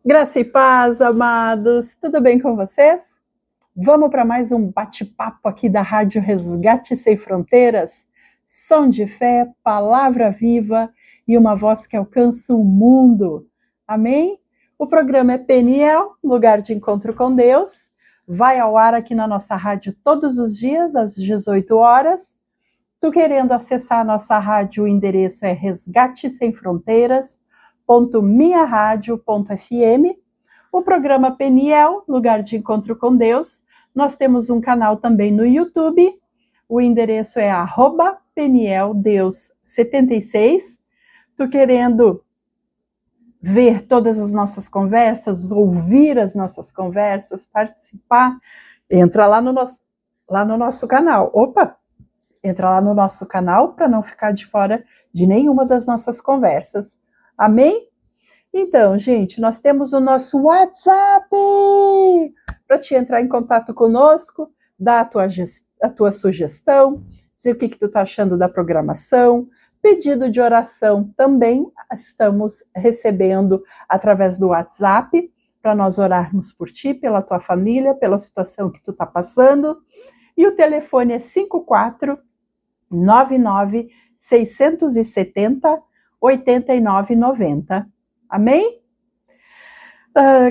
Graça e paz, amados, tudo bem com vocês? Vamos para mais um bate-papo aqui da Rádio Resgate Sem Fronteiras? Som de fé, palavra viva e uma voz que alcança o mundo. Amém? O programa é Peniel, lugar de encontro com Deus. Vai ao ar aqui na nossa rádio todos os dias, às 18 horas. Tu querendo acessar a nossa rádio, o endereço é resgatesemfronteiras.minharadio.fm. O programa Peniel, lugar de encontro com Deus. Nós temos um canal também no YouTube. O endereço é @PenielDeus76. Tu querendo ver todas as nossas conversas, ouvir as nossas conversas, participar, entra lá no nosso canal. Entra lá no nosso canal para não ficar de fora de nenhuma das nossas conversas. Amém? Então, gente, nós temos o nosso WhatsApp para te entrar em contato conosco, dar a tua sugestão, dizer o que tu está achando da programação, pedido de oração também estamos recebendo através do WhatsApp, para nós orarmos por ti, pela tua família, pela situação que tu está passando. E o telefone é 5499-670-8990. Amém?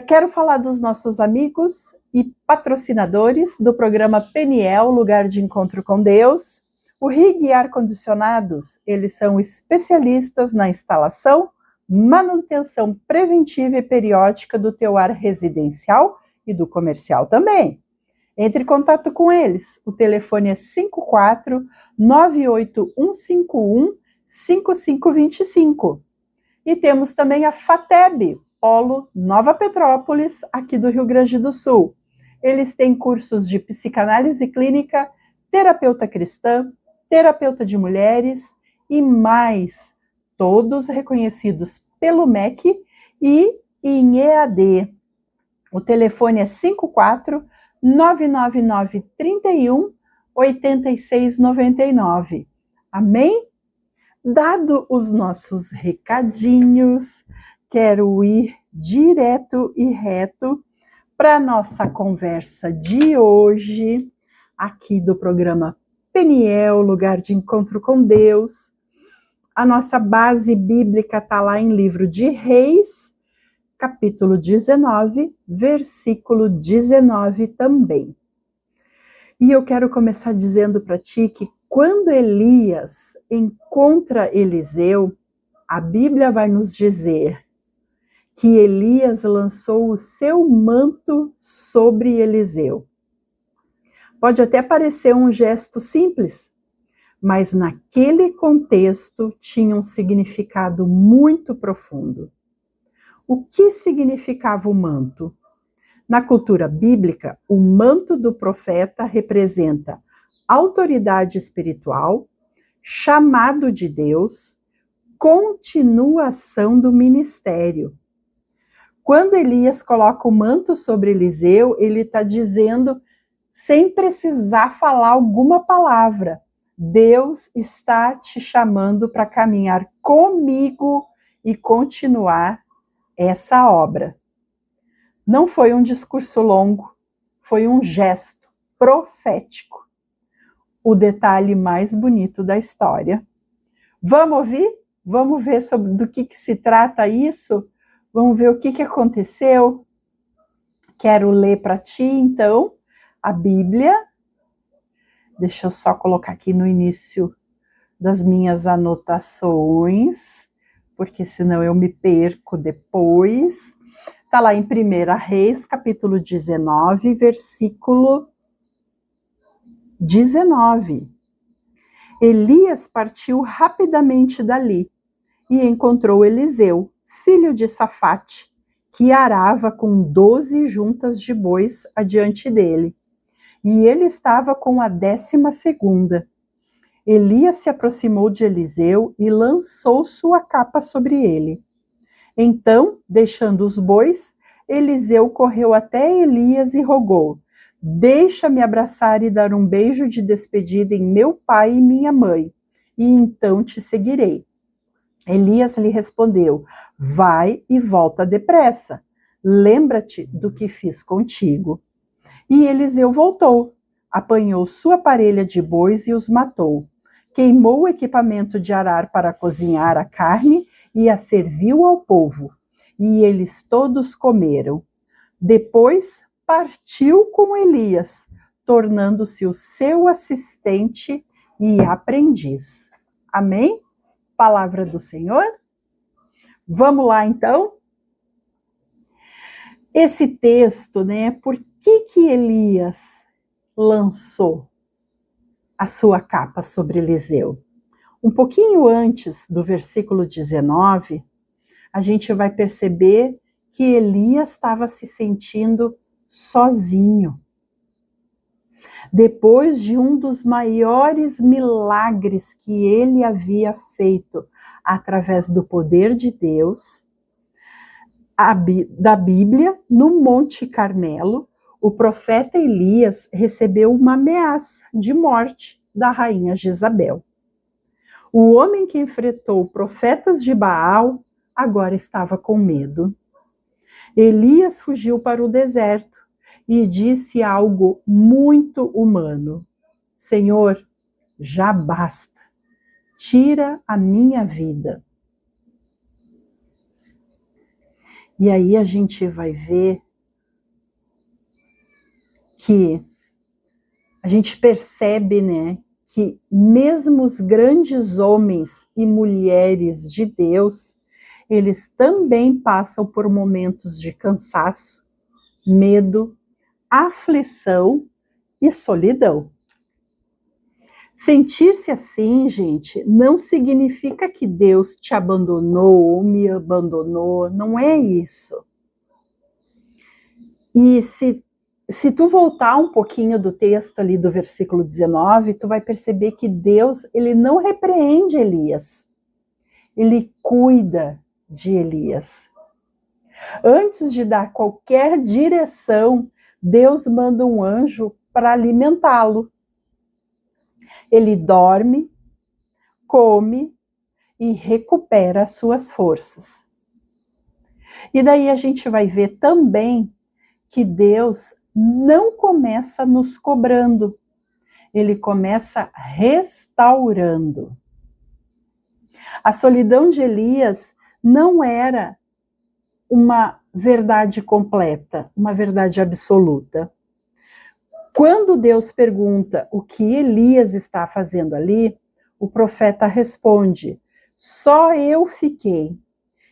Quero falar dos nossos amigos e patrocinadores do programa Peniel, lugar de encontro com Deus. O RIG e Ar-Condicionados, eles são especialistas na instalação, manutenção preventiva e periódica do teu ar residencial e do comercial também. Entre em contato com eles. O telefone é 54-98151-5525. E temos também a FATEB, Polo Nova Petrópolis, aqui do Rio Grande do Sul. Eles têm cursos de psicanálise clínica, terapeuta cristã, terapeuta de mulheres e mais, todos reconhecidos pelo MEC e em EAD. O telefone é 54-999-31-8699. Amém? Dado os nossos recadinhos, quero ir direto e reto para a nossa conversa de hoje, aqui do programa Peniel, lugar de encontro com Deus. A nossa base bíblica está lá em livro de Reis, capítulo 19, versículo 19 também. E eu quero começar dizendo para ti que quando Elias encontra Eliseu, a Bíblia vai nos dizer que Elias lançou o seu manto sobre Eliseu. Pode até parecer um gesto simples, mas naquele contexto tinha um significado muito profundo. O que significava o manto? Na cultura bíblica, o manto do profeta representa autoridade espiritual, chamado de Deus, continuação do ministério. Quando Elias coloca o manto sobre Eliseu, ele está dizendo, sem precisar falar alguma palavra, Deus está te chamando para caminhar comigo e continuar essa obra. Não foi um discurso longo, foi um gesto profético. O detalhe mais bonito da história. Vamos ouvir? Vamos ver do que se trata isso? Vamos ver o que aconteceu? Quero ler para ti, então, a Bíblia. Deixa eu só colocar aqui no início das minhas anotações, porque senão eu me perco depois. Está lá em 1 Reis, capítulo 19, versículo 19. Elias partiu rapidamente dali e encontrou Eliseu, filho de Safate, que arava com 12 juntas de bois adiante dele. E ele estava com a 12ª. Elias se aproximou de Eliseu e lançou sua capa sobre ele. Então, deixando os bois, Eliseu correu até Elias e rogou: deixa-me abraçar e dar um beijo de despedida em meu pai e minha mãe, e então te seguirei. Elias lhe respondeu: vai e volta depressa. lembra-te do que fiz contigo. E Eliseu voltou, apanhou sua parelha de bois e os matou. Queimou o equipamento de arar para cozinhar a carne e a serviu ao povo. E eles todos comeram. Depois partiu com Elias, tornando-se o seu assistente e aprendiz. Amém? Palavra do Senhor? Vamos lá então? Esse texto, né? Por que Elias lançou a sua capa sobre Eliseu? Um pouquinho antes do versículo 19, a gente vai perceber que Elias estava se sentindo sozinho. Depois de um dos maiores milagres que ele havia feito através do poder de Deus, da Bíblia, no Monte Carmelo, o profeta Elias recebeu uma ameaça de morte da rainha Jezabel. O homem que enfrentou profetas de Baal agora estava com medo. Elias fugiu para o deserto e disse algo muito humano: Senhor, já basta, tira a minha vida. E aí a gente vai ver que a gente percebe, né, que mesmo os grandes homens e mulheres de Deus, eles também passam por momentos de cansaço, medo, aflição e solidão. Sentir-se assim, gente, não significa que Deus te abandonou ou me abandonou, não é isso. E se tu voltar um pouquinho do texto ali do versículo 19, tu vai perceber que Deus, ele não repreende Elias, ele cuida de Elias. Antes de dar qualquer direção, Deus manda um anjo para alimentá-lo. Ele dorme, come e recupera as suas forças. E daí a gente vai ver também que Deus não começa nos cobrando, ele começa restaurando. A solidão de Elias não era uma verdade completa, uma verdade absoluta. Quando Deus pergunta o que Elias está fazendo ali, o profeta responde: só eu fiquei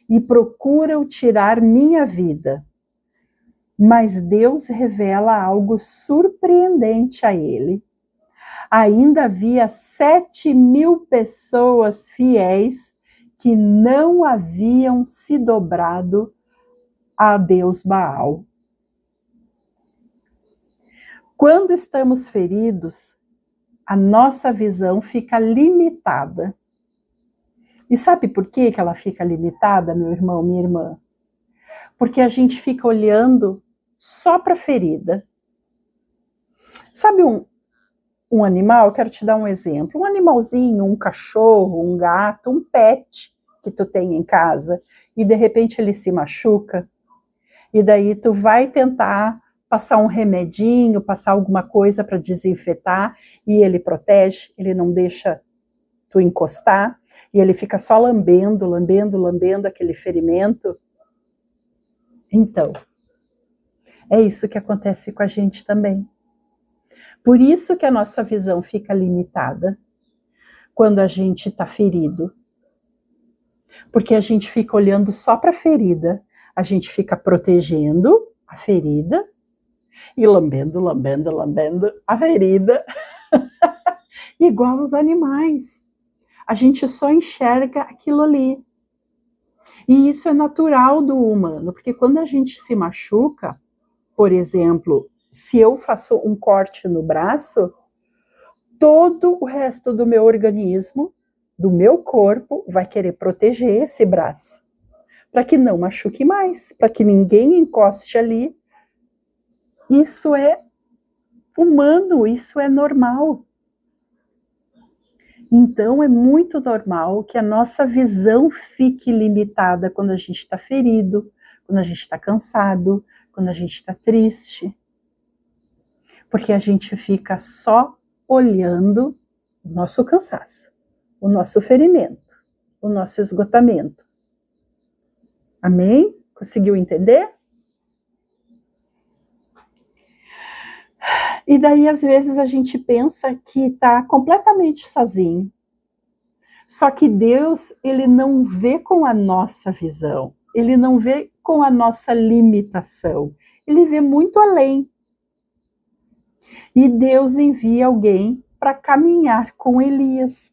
e procuram tirar minha vida. Mas Deus revela algo surpreendente a ele. Ainda havia 7.000 pessoas fiéis que não haviam se dobrado a Deus Baal. Quando estamos feridos, a nossa visão fica limitada. E sabe por que ela fica limitada, meu irmão, minha irmã? Porque a gente fica olhando só para a ferida. Sabe um animal? Quero te dar um exemplo. Um animalzinho, um cachorro, um gato, um pet que tu tem em casa e de repente ele se machuca e daí tu vai tentar passar um remedinho, passar alguma coisa para desinfetar e ele protege, ele não deixa tu encostar e ele fica só lambendo aquele ferimento. Então, é isso que acontece com a gente também. Por isso que a nossa visão fica limitada quando a gente está ferido. Porque a gente fica olhando só para a ferida, a gente fica protegendo a ferida e lambendo a ferida, igual os animais. A gente só enxerga aquilo ali. E isso é natural do humano, porque quando a gente se machuca, por exemplo, se eu faço um corte no braço, todo o resto do meu organismo, do meu corpo, vai querer proteger esse braço, para que não machuque mais, para que ninguém encoste ali. Isso é humano, isso é normal. Então é muito normal que a nossa visão fique limitada quando a gente está ferido, quando a gente está cansado, quando a gente está triste. Porque a gente fica só olhando o nosso cansaço, o nosso ferimento, o nosso esgotamento. Amém? Conseguiu entender? E daí, às vezes, a gente pensa que está completamente sozinho. Só que Deus, ele não vê com a nossa visão. Ele não vê com a nossa limitação. Ele vê muito além. E Deus envia alguém para caminhar com Elias.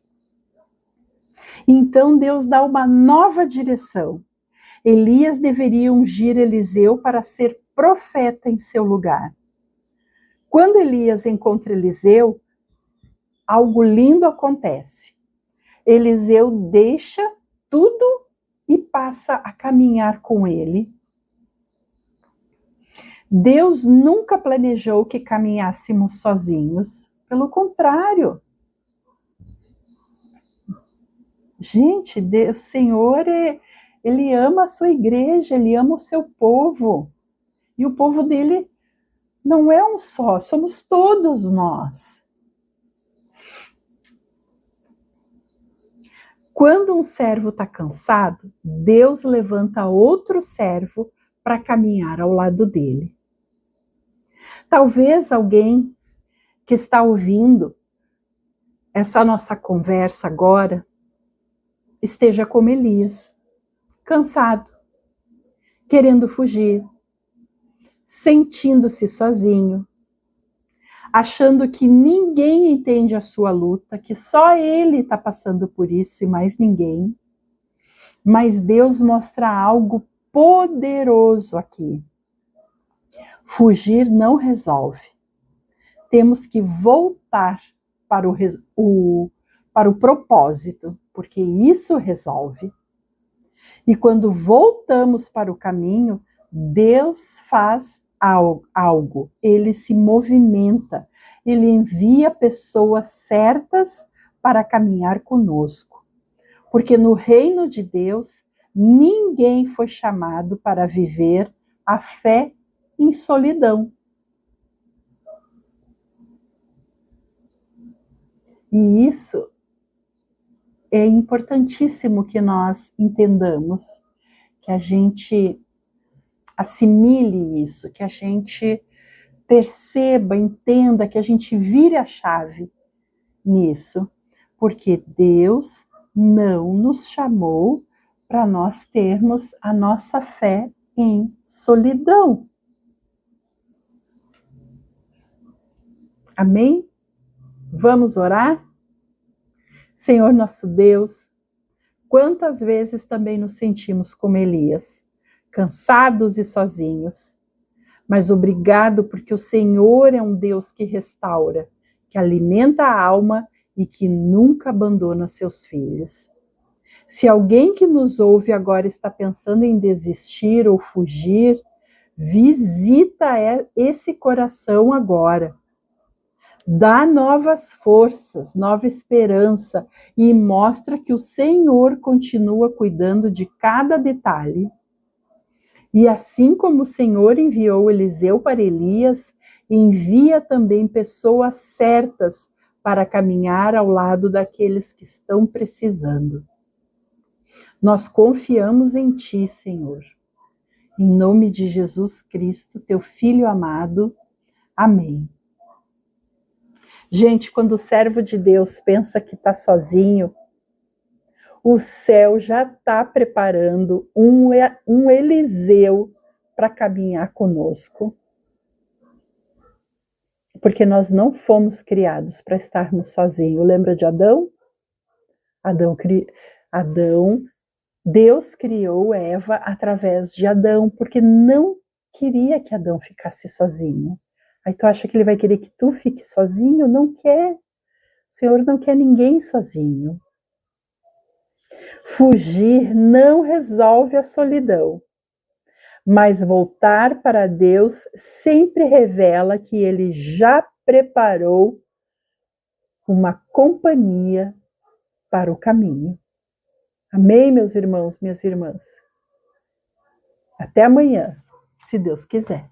Então Deus dá uma nova direção. Elias deveria ungir Eliseu para ser profeta em seu lugar. Quando Elias encontra Eliseu, algo lindo acontece. Eliseu deixa tudo e passa a caminhar com ele. Deus nunca planejou que caminhássemos sozinhos. Pelo contrário. Gente, Deus, o Senhor, Ele ama a sua igreja, Ele ama o seu povo. E o povo dele não é um só, somos todos nós. Quando um servo está cansado, Deus levanta outro servo para caminhar ao lado dele. Talvez alguém que está ouvindo essa nossa conversa agora esteja como Elias, cansado, querendo fugir, sentindo-se sozinho, achando que ninguém entende a sua luta, que só ele está passando por isso e mais ninguém. Mas Deus mostra algo poderoso aqui. Fugir não resolve. Temos que voltar para o propósito, porque isso resolve. E quando voltamos para o caminho, Deus faz algo, ele se movimenta, ele envia pessoas certas para caminhar conosco. Porque no reino de Deus, ninguém foi chamado para viver a fé em solidão. E isso é importantíssimo que nós entendamos, que a gente assimile isso, que a gente perceba, entenda, que a gente vire a chave nisso, porque Deus não nos chamou para nós termos a nossa fé em solidão. Amém? Vamos orar? Senhor nosso Deus, quantas vezes também nos sentimos como Elias, cansados e sozinhos. Mas obrigado porque o Senhor é um Deus que restaura, que alimenta a alma e que nunca abandona seus filhos. Se alguém que nos ouve agora está pensando em desistir ou fugir, visita esse coração agora. Dá novas forças, nova esperança e mostra que o Senhor continua cuidando de cada detalhe. E assim como o Senhor enviou Eliseu para Elias, envia também pessoas certas para caminhar ao lado daqueles que estão precisando. Nós confiamos em Ti, Senhor. Em nome de Jesus Cristo, Teu Filho amado. Amém. Gente, quando o servo de Deus pensa que está sozinho, o céu já está preparando um Eliseu para caminhar conosco. Porque nós não fomos criados para estarmos sozinhos. Lembra de Adão? Deus criou Eva através de Adão, porque não queria que Adão ficasse sozinho. Aí tu acha que ele vai querer que tu fique sozinho? Não quer. O Senhor não quer ninguém sozinho. Fugir não resolve a solidão, mas voltar para Deus sempre revela que Ele já preparou uma companhia para o caminho. Amém, meus irmãos, minhas irmãs? Até amanhã, se Deus quiser.